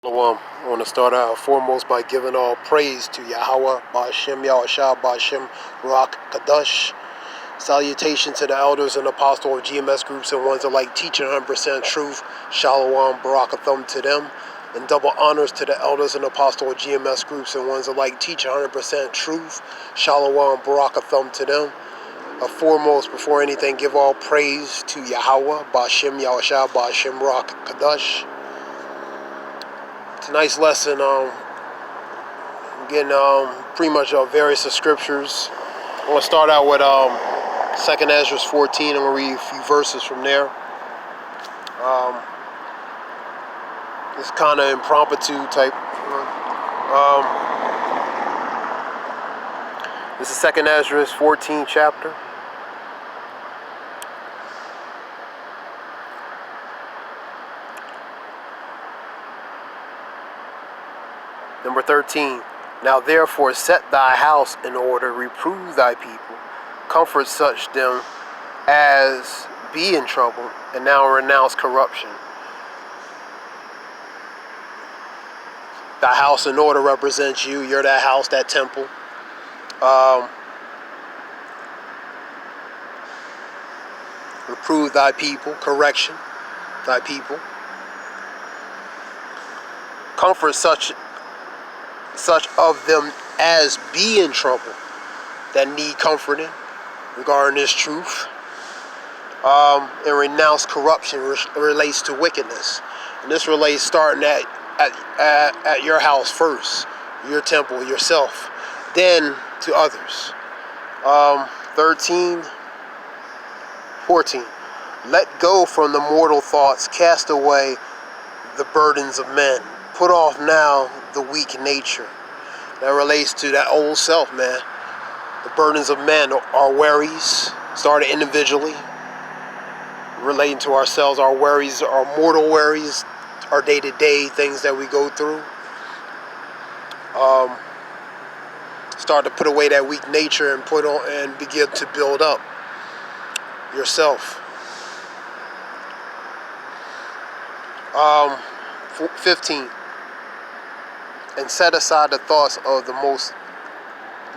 I want to start out foremost by giving all praise to Yahweh, Ba'ashem, Yahushua, Ba'ashem, Ruach, Kadosh. Salutation to the elders and apostles of GMS groups and ones alike teaching 100% truth. Shalom, Barakathum to them. And double honors to the elders and apostles of GMS groups and ones alike teaching 100% truth. Shalom, Barakathum to them. Foremost, before anything, give all praise to Yahweh, Ba'ashem, Yahushua, Ba'ashem, Ruach, Kadosh. Tonight's lesson, getting pretty much various scriptures. I want to start out with 2 Esdras 14. I'm going to read a few verses from there. It's kind of impromptu type. This is 2 Esdras 14 chapter. Number 13. Now therefore set thy house in order, reprove thy people, comfort such them as be in trouble, and now renounce corruption. Thy house in order represents you. You're that house, that temple. Reprove thy people, correction, thy people. Comfort such of them as be in trouble, that need comforting regarding this truth, and renounce corruption. Relates to wickedness, and this relates starting at your house first, your temple, yourself, then to others. 14. Let go from the mortal thoughts, cast away the burdens of men. Put off now the weak nature. That relates to that old self, man. The burdens of men are worries, started individually, relating to ourselves. Our worries, our mortal worries, our day-to-day things that we go through. Start to put away that weak nature and put on and begin to build up yourself. 15. And set aside the thoughts of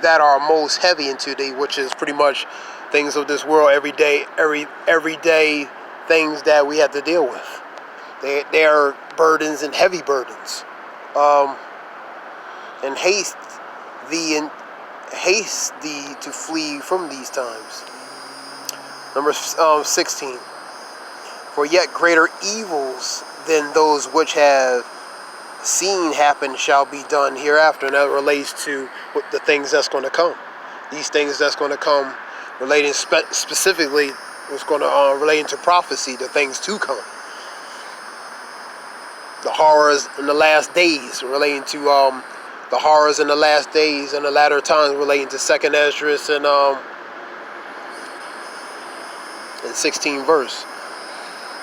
that are most heavy into thee, which is pretty much things of this world, everyday things that we have to deal with. They are burdens and heavy burdens. And haste thee to flee from these times. Number 16. For yet greater evils than those which have seen happen shall be done hereafter. And that relates to the things that's going to come. These things that's going to come, relating specifically, it's going to relating to prophecy, the things to come. The horrors in the last days, relating to the horrors in the last days and the latter times, relating to 2 Esdras and 16 verse,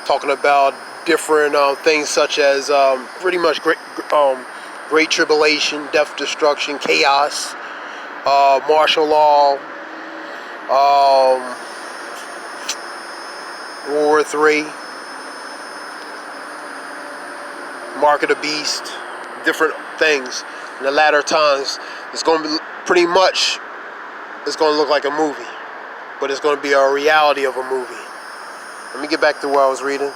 talking about different things such as pretty much great tribulation, death, destruction, chaos, martial law, World War III, mark of the beast, different things. In the latter times, it's going to be pretty much, it's going to look like a movie, but it's going to be a reality of a movie. Let me get back to what I was reading.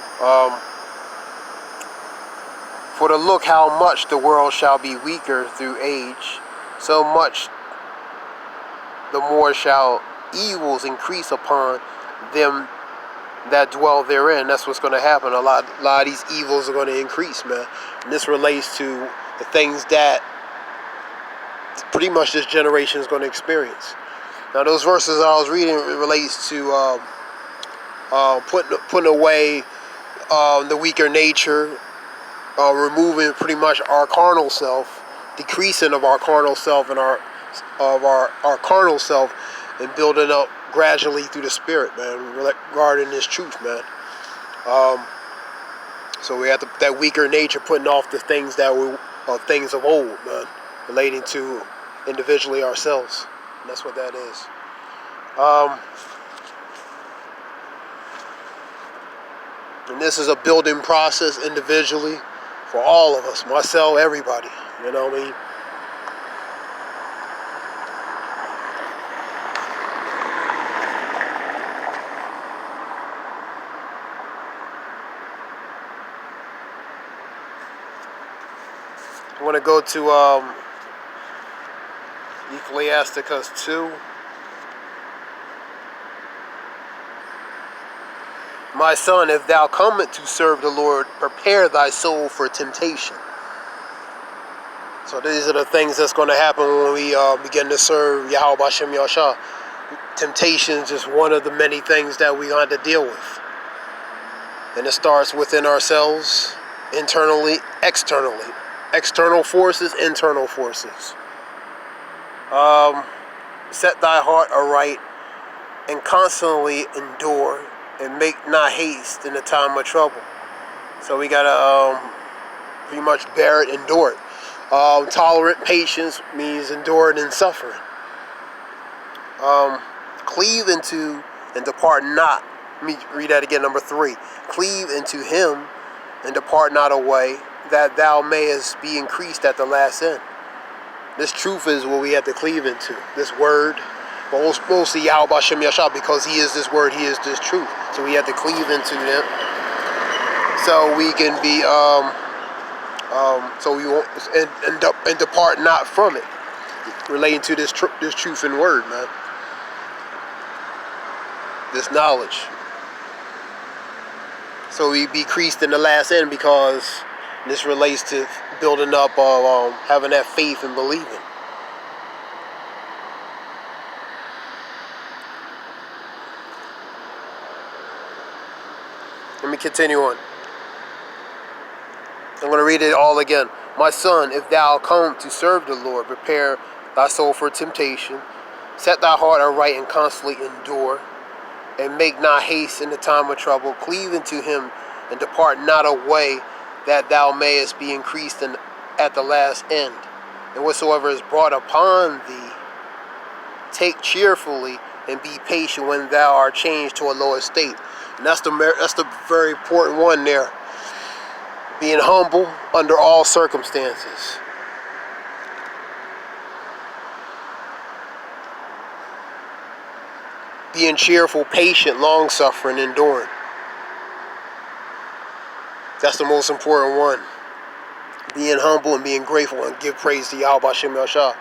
For to look how much the world shall be weaker through age, so much the more shall evils increase upon them that dwell therein. That's what's going to happen. A lot of these evils are going to increase, man. And this relates to the things that pretty much this generation is going to experience. Now, those verses I was reading, it relates to putting away the weaker nature, removing pretty much our carnal self, decreasing of our carnal self and our carnal self, and building up gradually through the spirit, man, regarding this truth, man. So we have that weaker nature, putting off the things that were things of old, man, relating to individually ourselves. And that's what that is. And this is a building process individually for all of us, myself, everybody. You know what I mean? I want to go to Ecclesiasticus 2. My son, if thou comest to serve the Lord, prepare thy soul for temptation. So these are the things that's going to happen when we begin to serve Yahweh Bashem Yahshua. Temptation is just one of the many things that we have to deal with. And it starts within ourselves, internally, externally. External forces, internal forces. Set thy heart aright and constantly endure and make not haste in the time of trouble. So we gotta pretty much bear it, endure it. Tolerant patience means enduring and suffering. Cleave into and depart not. Let me read that again, number 3. Cleave into him and depart not away, that thou mayest be increased at the last end. This truth is what we have to cleave into. This word, but mostly Yahweh Bashem Yahshua, because he is this word, he is this truth. So we have to cleave into him, so we can be, so we won't and depart not from it. Relating to this truth and word, man. This knowledge. So we be increased in the last end, because this relates to building up, having that faith and believing. Let me continue on. I'm going to read it all again. My son, if thou come to serve the Lord, prepare thy soul for temptation. Set thy heart aright and constantly endure, and make not haste in the time of trouble. Cleave unto him and depart not away, that thou mayest be increased at the last end. And whatsoever is brought upon thee, take cheerfully and be patient when thou art changed to a lower state. And that's the very important one there. Being humble under all circumstances. Being cheerful, patient, long-suffering, enduring. That's the most important one. Being humble and being grateful and give praise to Yahweh Bashem Yahshua.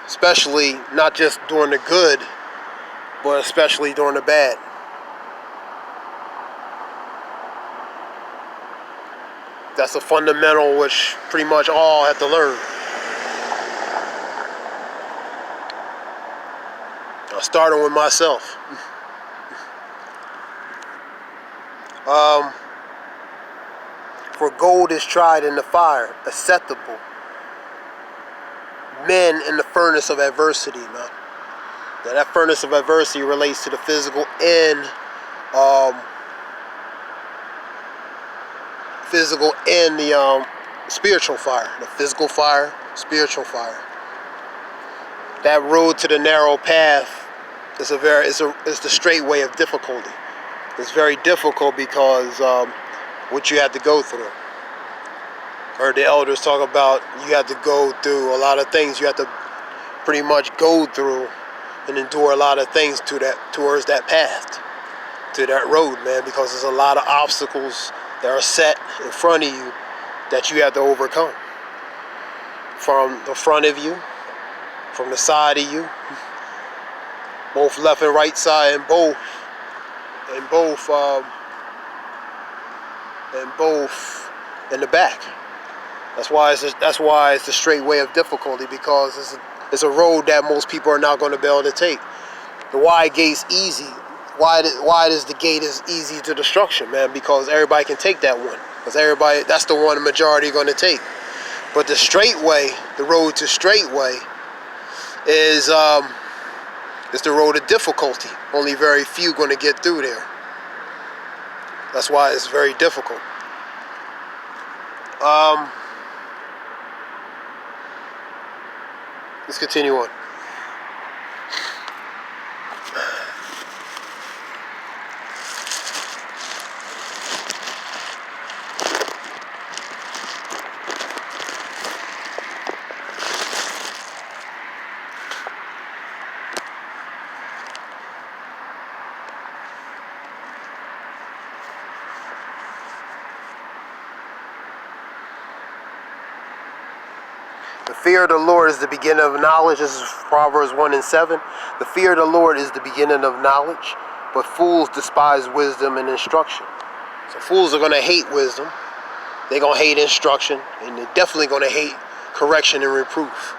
Especially not just during the good, but especially during the bad. That's a fundamental which pretty much all have to learn. Starting with myself. For gold is tried in the fire, acceptable. Men in the furnace of adversity, man. Now that furnace of adversity relates to the physical and the spiritual fire. The physical fire, spiritual fire. That road to the narrow path is the straight way of difficulty. It's very difficult because what you have to go through. I heard the elders talk about you have to go through a lot of things. You have to pretty much go through and endure a lot of things towards that path, to that road, man, because there's a lot of obstacles that are set in front of you that you have to overcome. From the front of you, from the side of you, both left and right side, and both in the back. That's why it's the straight way of difficulty, because it's a road that most people are not going to be able to take. The wide gate's easy. Wide is the gate is easy to destruction, man, because everybody can take that one. Because that's the one the majority are going to take. But the straight way, the road to straight way, is the road of difficulty. Only very few going to get through there. That's why it's very difficult. Let's continue on. The fear of the Lord is the beginning of knowledge. This is Proverbs 1:7. The fear of the Lord is the beginning of knowledge, but fools despise wisdom and instruction. So fools are going to hate wisdom. They're going to hate instruction. And they're definitely going to hate correction and reproof.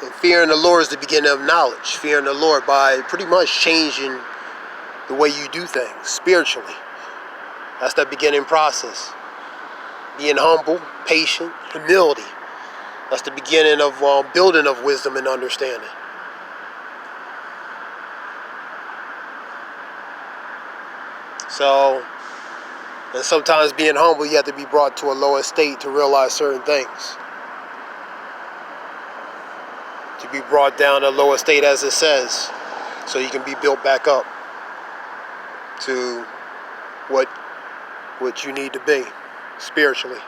And fearing the Lord is the beginning of knowledge. Fearing the Lord by pretty much changing the way you do things spiritually. That's the beginning process. Being humble, patient, humility. That's the beginning of building of wisdom and understanding. So, and sometimes being humble, you have to be brought to a lower state to realize certain things. To be brought down to a lower state, as it says, so you can be built back up to what you need to be spiritually.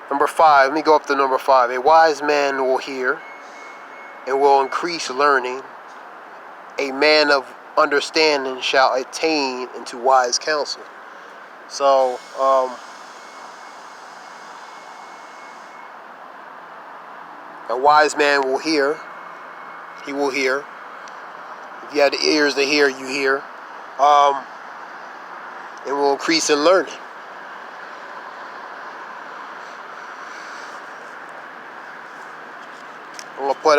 Number 5, let me go up to number 5. A wise man will hear and will increase learning. A man of understanding shall attain into wise counsel. So, a wise man will hear. He will hear. If you have the ears to hear, you hear. And will increase in learning. I'm going to put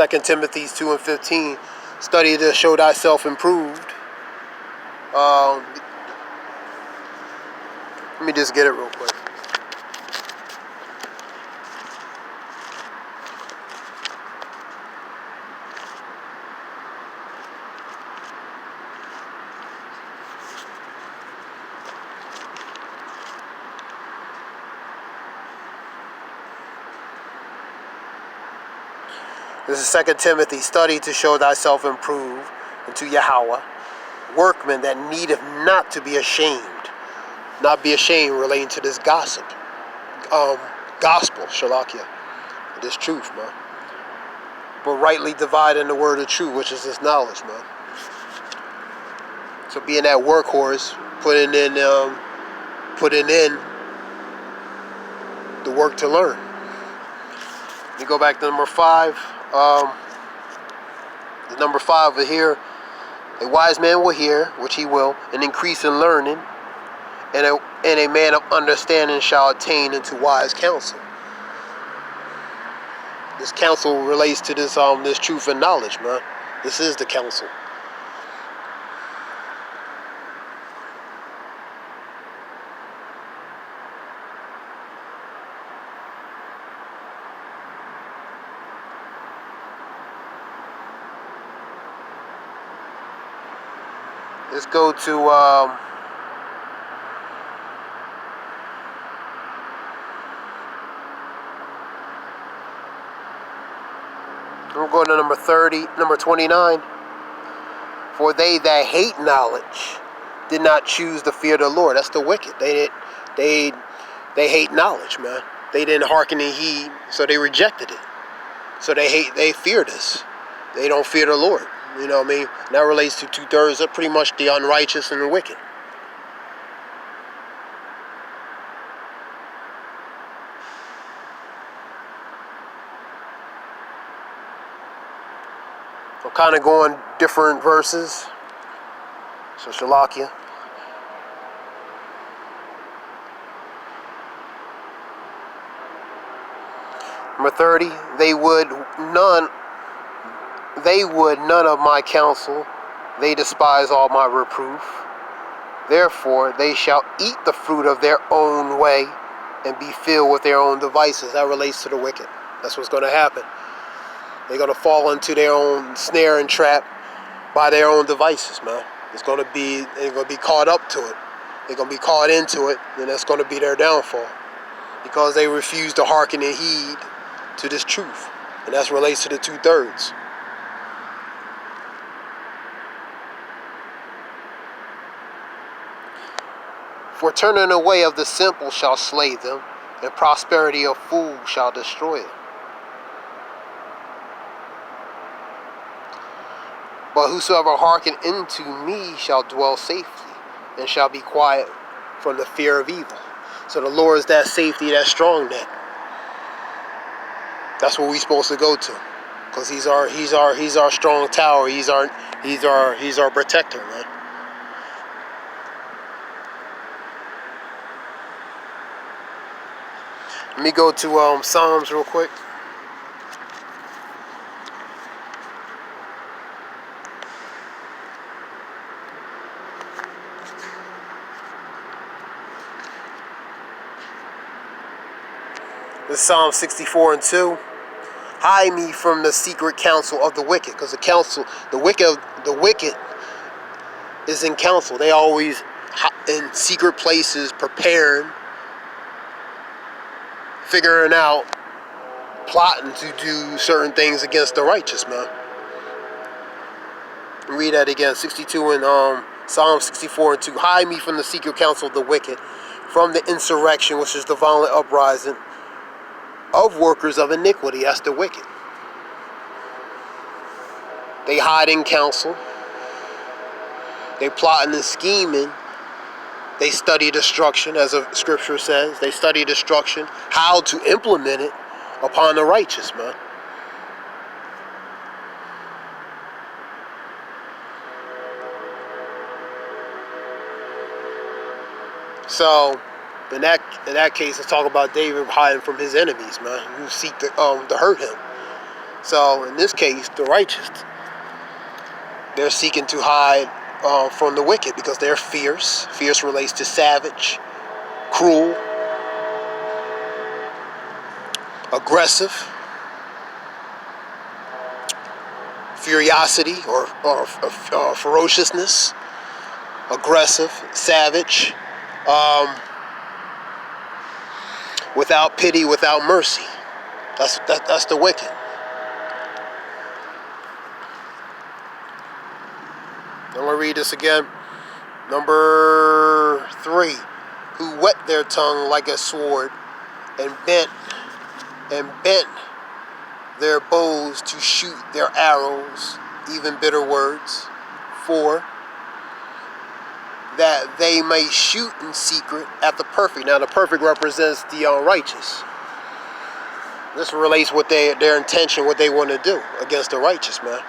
2 Timothy 2:15. Study to show thyself improved. Let me just get it real quick. This is 2 Timothy. Study to show thyself improved unto Yahweh, workman that needeth not to be ashamed. Not be ashamed relating to this gospel, Shalakia, this truth, man. But rightly dividing the word of truth, which is this knowledge, man. So being that workhorse, putting in the work to learn. Let me go back to number 5. The number 5 over here. A wise man will hear, which he will, and increase in learning, and a man of understanding shall attain into wise counsel. This counsel relates to this truth and knowledge, man. This is the counsel. Let's go to we'll go to number 29. For they that hate knowledge did not choose the fear of the Lord. That's the wicked. They hate knowledge, man. They didn't hearken and heed, so they rejected it. So they feared us. They don't fear the Lord. You know what I mean? And that relates to 2/3 of pretty much the unrighteous and the wicked. I'm kind of going different verses. So Shalakia. Number 30, they would none of my counsel, they despise all my reproof. Therefore they shall eat the fruit of their own way and be filled with their own devices. That relates to the wicked. That's what's going to happen. They're going to fall into their own snare and trap by their own devices, man. They're going to be caught up to it. They're going to be caught into it, and that's going to be their downfall. Because they refuse to hearken and heed to this truth. And that relates to the 2/3. For turning away of the simple shall slay them, and prosperity of fools shall destroy them. But whosoever hearken unto me shall dwell safely, and shall be quiet from the fear of evil. So the Lord is that safety, that strong net. That's what we're supposed to go to, because He's our strong tower. He's our protector, man. Let me go to Psalms real quick. This is Psalm 64:2. Hide me from the secret counsel of the wicked, because the wicked is in counsel. They always in secret places, preparing, figuring out, plotting to do certain things against the righteous, man. Read that again, 62 in Psalm 64:2. Hide me from the secret counsel of the wicked, from the insurrection, which is the violent uprising of workers of iniquity. That's the wicked. They hide in counsel. They plotting and scheming. They study destruction, as the scripture says. They study destruction, how to implement it upon the righteous, man. So, in that case, let's talk about David hiding from his enemies, man, who seek to hurt him. So, in this case, the righteous, they're seeking to hide from the wicked because they're fierce. Fierce relates to savage, cruel, aggressive, furiosity or ferociousness, aggressive, savage, without pity, without mercy. That's the wicked. I'm going to read this again. Number 3. Who whet their tongue like a sword, and bent their bows to shoot their arrows, even bitter words. 4. That they may shoot in secret at the perfect. Now the perfect represents the unrighteous. This relates with their intention, what they want to do against the righteous, man.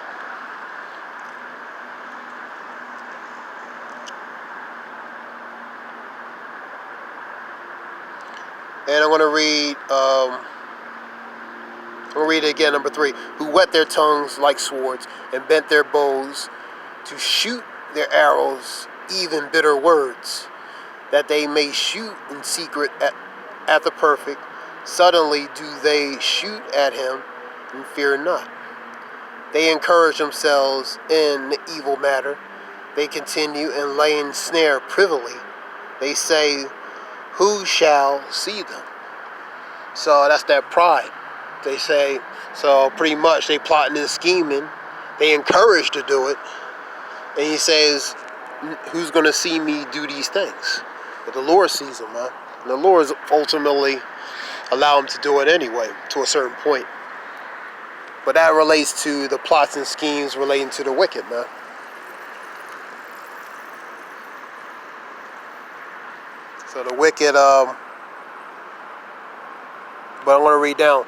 And I'm going to read it again, number 3. Who whet their tongues like swords, and bent their bows to shoot their arrows, even bitter words, that they may shoot in secret at the perfect. Suddenly do they shoot at him, and fear not. They encourage themselves in the evil matter. They continue in laying snare privily. They say, who shall see them? So that's that pride. They say, so pretty much they plotting and scheming. They encourage to do it. And he says, who's going to see me do these things? But the Lord sees them, man. And the Lord ultimately allow them to do it anyway, to a certain point. But that relates to the plots and schemes relating to the wicked, man. So the wicked, but I'm going to read down.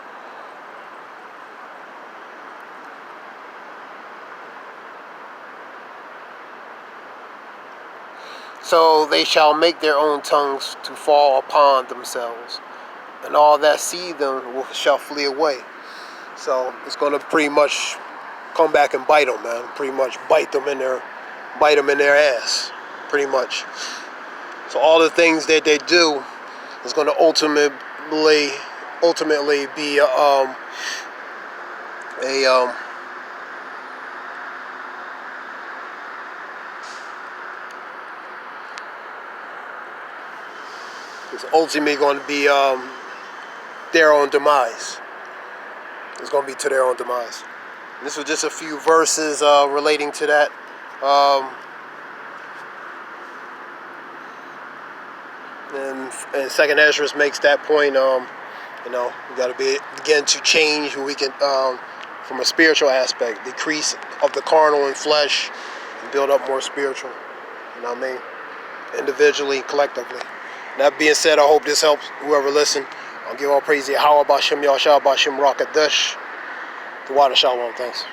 So they shall make their own tongues to fall upon themselves, and all that see them shall flee away. So it's going to pretty much come back and bite them, man. Pretty much bite them in their ass, pretty much. So all the things that they do is going to ultimately be it's ultimately going to be their own demise. It's going to be to their own demise. And this was just a few verses relating to that. And Second Esdras makes that point. You know, we got to begin to change. We can, from a spiritual aspect, decrease of the carnal and flesh, and build up more spiritual. You know what I mean? Individually, collectively. That being said, I hope this helps whoever listen. I'll give all praise to Yahweh, Bashim Yahshua, Bashim Rakadash. The water shalom. Thanks.